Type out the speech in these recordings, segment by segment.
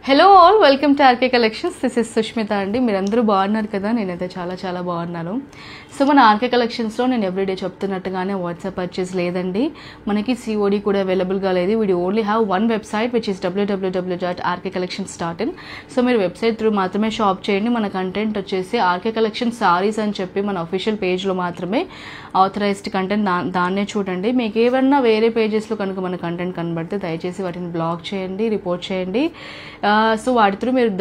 Hello all, welcome to RK collections. This is Sushmita అండి. మీరందరూ బాగున్నారు కదా? నేనైతే చాలా బాగున్నాను. సో మన ఆర్కే కలెక్షన్స్లో నేను ఎవ్రీడే చెప్తున్నట్టుగానే వాట్సాప్ పర్చేస్ లేదండి, మనకి సిఓడి కూడా అవైలబుల్గా లేదు. వీడి only have one website which is www.rkcollections.in. So మీరు వెబ్సైట్ త్రూ మాత్రమే షాప్ చేయండి. మన కంటెంట్ వచ్చేసి ఆర్కే కలెక్షన్ సారీస్ అని చెప్పి మన అఫీషియల్ పేజ్లో మాత్రమే ఆథరైజ్డ్ కంటెంట్, దాన్నే చూడండి. మీకు ఏమన్నా వేరే పేజెస్లో కనుక మన కంటెంట్ కనబడితే దయచేసి వాటిని బ్లాక్ చేయండి, రిపోర్ట్ చేయండి. సో వాటి త్రూ మీరు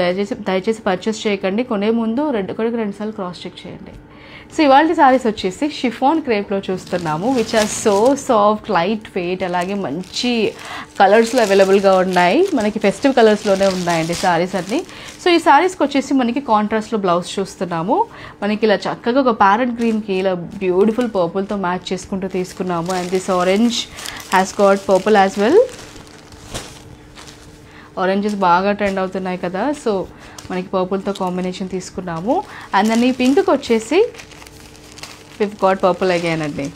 దయచేసి పర్చేస్ చేయకండి. కొనే ముందు ఒకటికి 2 సార్లు క్రాస్ చెక్ చేయండి. సో ఇవాళ సారీస్ వచ్చేసి షిఫాన్ క్రేప్లో చూస్తున్నాము, which are so soft, light weight, అలాగే మంచి కలర్స్లో అవైలబుల్గా ఉన్నాయి. మనకి ఫెస్టివ్ కలర్స్లోనే ఉన్నాయండి సారీస్ అన్నీ. సో ఈ సారీస్కి వచ్చేసి మనకి కాంట్రాస్ట్లో బ్లౌజ్ చూస్తున్నాము. మనకి ఇలా చక్కగా ఒక ప్యారెట్ గ్రీన్కి ఇలా బ్యూటిఫుల్ పర్పుల్తో మ్యాచ్ చేసుకుంటూ తీసుకున్నాము. And this orange has got purple as well. Oranges బాగా ట్రెండ్ అవుతున్నాయి కదా, సో మనకి పర్పుల్తో కాంబినేషన్ తీసుకున్నాము. అండ్ దాన్ని పింక్కి వచ్చేసి వివ్ గాట్ పర్పుల్ అగైన్ అండి.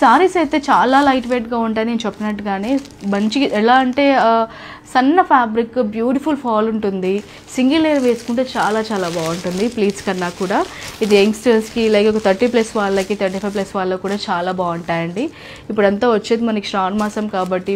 సారీస్ అయితే చాలా లైట్ వెయిట్గా ఉంటాయి. నేను చెప్పినట్టుగానే మంచిగా ఎలా అంటే సన్న ఫ్యాబ్రిక్, బ్యూటిఫుల్ ఫాల్ ఉంటుంది. సింగిల్ లేయర్ వేసుకుంటే చాలా బాగుంటుంది ప్లీట్స్ కన్నా కూడా. ఇది యంగ్స్టర్స్కి లైక్ ఒక 30+ వాళ్ళకి, 35+ వాళ్ళకి కూడా చాలా బాగుంటాయండి. ఇప్పుడంతా వచ్చేది మనకి శ్రావణ మాసం కాబట్టి